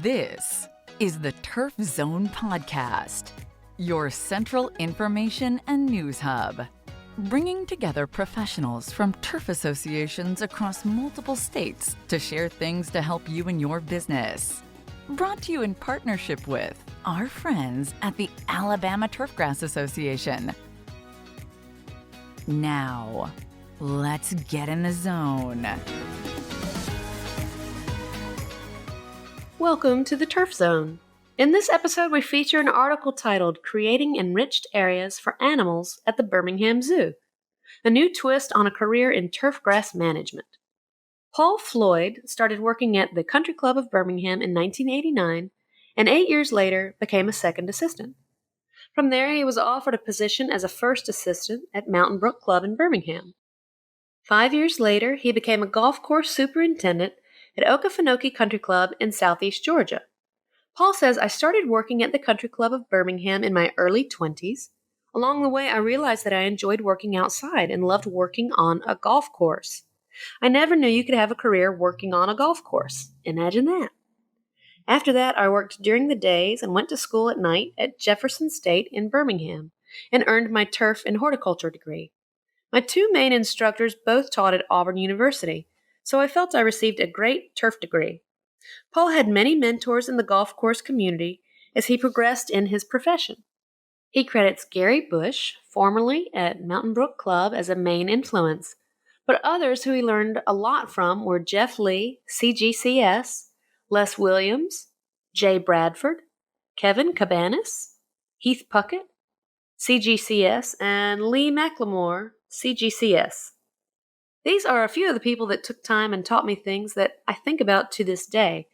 This is the Turf Zone Podcast, your central information and news hub, bringing together professionals from turf associations across multiple states to share things to help you in your business. Brought to you in partnership with our friends at the Alabama Turfgrass Association. Now, let's get in the zone. Welcome to the Turf Zone. In this episode, we feature an article titled Creating Enriched Areas for Animals at the Birmingham Zoo, a new twist on a career in turfgrass management. Paul Floyd started working at the Country Club of Birmingham in 1989, and 8 years later became a second assistant. From there, he was offered a position as a first assistant at Mountain Brook Club in Birmingham. 5 years later, he became a golf course superintendent at Okefenokee Country Club in southeast Georgia. Paul says, I started working at the Country Club of Birmingham in my early 20s. Along the way, I realized that I enjoyed working outside and loved working on a golf course. I never knew you could have a career working on a golf course. Imagine that. After that, I worked during the days and went to school at night at Jefferson State in Birmingham and earned my turf and horticulture degree. My two main instructors both taught at Auburn University, so I felt I received a great turf degree. Paul had many mentors in the golf course community as he progressed in his profession. He credits Gary Bush, formerly at Mountain Brook Club, as a main influence, but others who he learned a lot from were Jeff Lee, CGCS, Les Williams, Jay Bradford, Kevin Cabanis, Heath Puckett, CGCS, and Lee McLemore, CGCS. These are a few of the people that took time and taught me things that I think about to this day.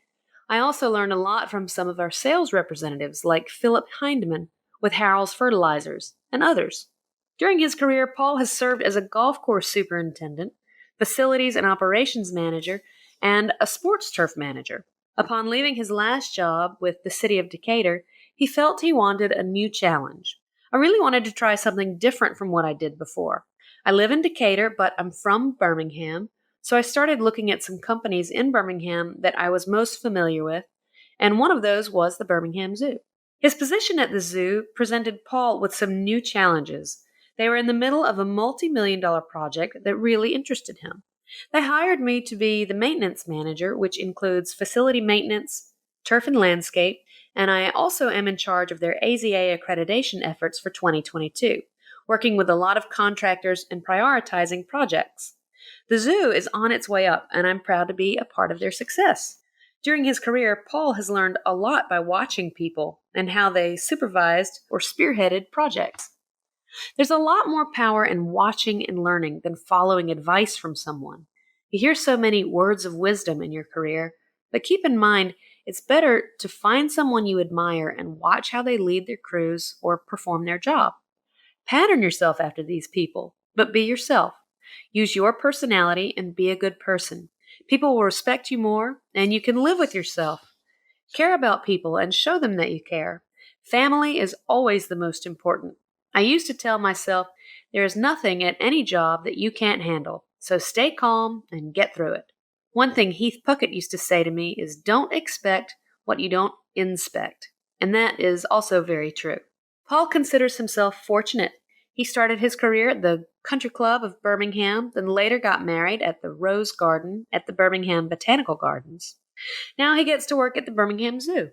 I also learned a lot from some of our sales representatives like Philip Hindman with Harrell's Fertilizers and others. During his career, Paul has served as a golf course superintendent, facilities and operations manager, and a sports turf manager. Upon leaving his last job with the city of Decatur, he felt he wanted a new challenge. I really wanted to try something different from what I did before. I live in Decatur, but I'm from Birmingham, so I started looking at some companies in Birmingham that I was most familiar with, and one of those was the Birmingham Zoo. His position at the zoo presented Paul with some new challenges. They were in the middle of a multi-million-dollar project that really interested him. They hired me to be the maintenance manager, which includes facility maintenance, turf and landscape, and I also am in charge of their AZA accreditation efforts for 2022. Working with a lot of contractors and prioritizing projects. The zoo is on its way up, and I'm proud to be a part of their success. During his career, Paul has learned a lot by watching people and how they supervised or spearheaded projects. There's a lot more power in watching and learning than following advice from someone. You hear so many words of wisdom in your career, but keep in mind, it's better to find someone you admire and watch how they lead their crews or perform their job. Pattern yourself after these people, but be yourself. Use your personality and be a good person. People will respect you more, and you can live with yourself. Care about people and show them that you care. Family is always the most important. I used to tell myself, there is nothing at any job that you can't handle, so stay calm and get through it. One thing Heath Puckett used to say to me is, don't expect what you don't inspect, and that is also very true. Paul considers himself fortunate. He started his career at the Country Club of Birmingham, then later got married at the Rose Garden at the Birmingham Botanical Gardens. Now he gets to work at the Birmingham Zoo.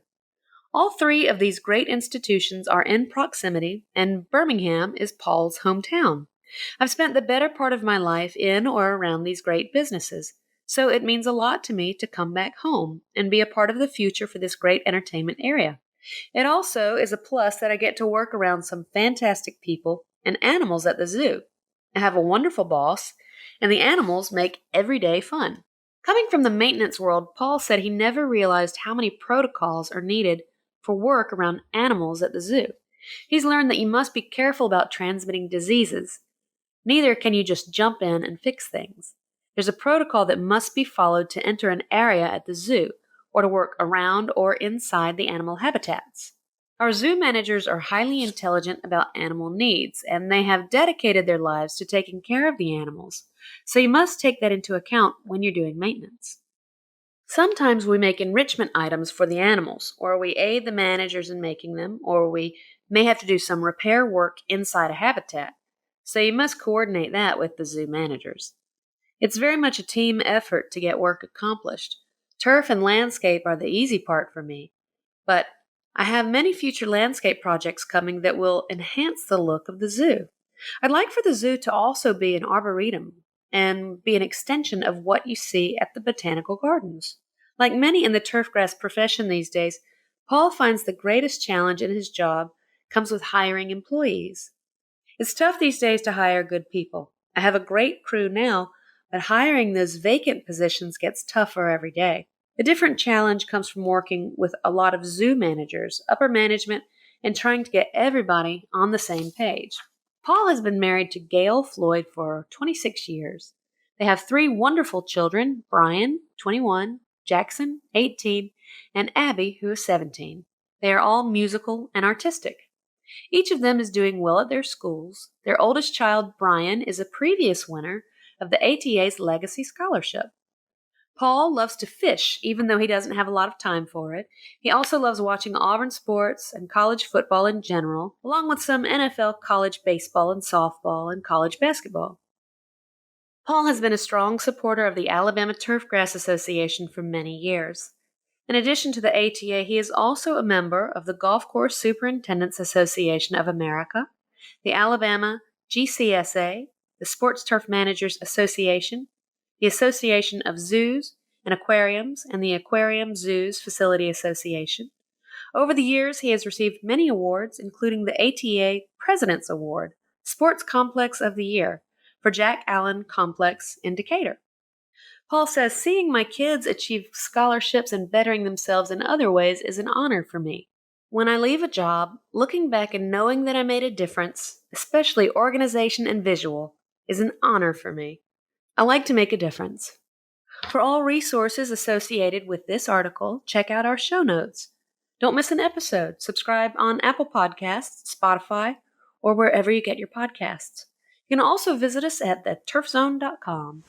All three of these great institutions are in proximity, and Birmingham is Paul's hometown. I've spent the better part of my life in or around these great businesses, so it means a lot to me to come back home and be a part of the future for this great entertainment area. It also is a plus that I get to work around some fantastic people and animals at the zoo. I have a wonderful boss, and the animals make every day fun. Coming from the maintenance world, Paul said he never realized how many protocols are needed for work around animals at the zoo. He's learned that you must be careful about transmitting diseases. Neither can you just jump in and fix things. There's a protocol that must be followed to enter an area at the zoo, or to work around or inside the animal habitats. Our zoo managers are highly intelligent about animal needs, and they have dedicated their lives to taking care of the animals, so you must take that into account when you're doing maintenance. Sometimes we make enrichment items for the animals, or we aid the managers in making them, or we may have to do some repair work inside a habitat. So you must coordinate that with the zoo managers. It's very much a team effort to get work accomplished. Turf and landscape are the easy part for me, but I have many future landscape projects coming that will enhance the look of the zoo. I'd like for the zoo to also be an arboretum and be an extension of what you see at the botanical gardens. Like many in the turfgrass profession these days, Paul finds the greatest challenge in his job comes with hiring employees. It's tough these days to hire good people. I have a great crew now, but hiring those vacant positions gets tougher every day. A different challenge comes from working with a lot of zoo managers, upper management, and trying to get everybody on the same page. Paul has been married to Gail Floyd for 26 years. They have 3 wonderful children, Brian, 21, Jackson, 18, and Abby, who is 17. They are all musical and artistic. Each of them is doing well at their schools. Their oldest child, Brian, is a previous winner of the ATA's Legacy Scholarship. Paul loves to fish, even though he doesn't have a lot of time for it. He also loves watching Auburn sports and college football in general, along with some NFL college baseball and softball and college basketball. Paul has been a strong supporter of the Alabama Turfgrass Association for many years. In addition to the ATA, he is also a member of the Golf Course Superintendents Association of America, the Alabama GCSA, the Sports Turf Managers Association, the Association of Zoos and Aquariums, and the Aquarium Zoos Facility Association. Over the years, he has received many awards, including the ATA President's Award, Sports Complex of the Year, for Jack Allen Complex in Decatur. Paul says, seeing my kids achieve scholarships and bettering themselves in other ways is an honor for me. When I leave a job, looking back and knowing that I made a difference, especially organization and visual, is an honor for me. I like to make a difference. For all resources associated with this article, check out our show notes. Don't miss an episode. Subscribe on Apple Podcasts, Spotify, or wherever you get your podcasts. You can also visit us at theturfzone.com.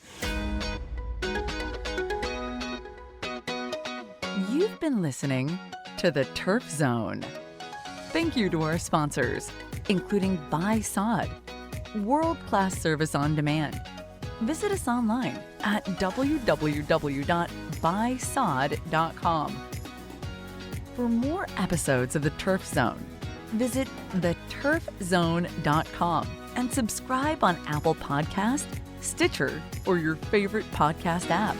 You've been listening to The Turf Zone. Thank you to our sponsors, including Buy Sod, world-class service on demand. Visit us online at www.buysod.com. For more episodes of The Turf Zone, visit theturfzone.com and subscribe on Apple Podcasts, Stitcher, or your favorite podcast app.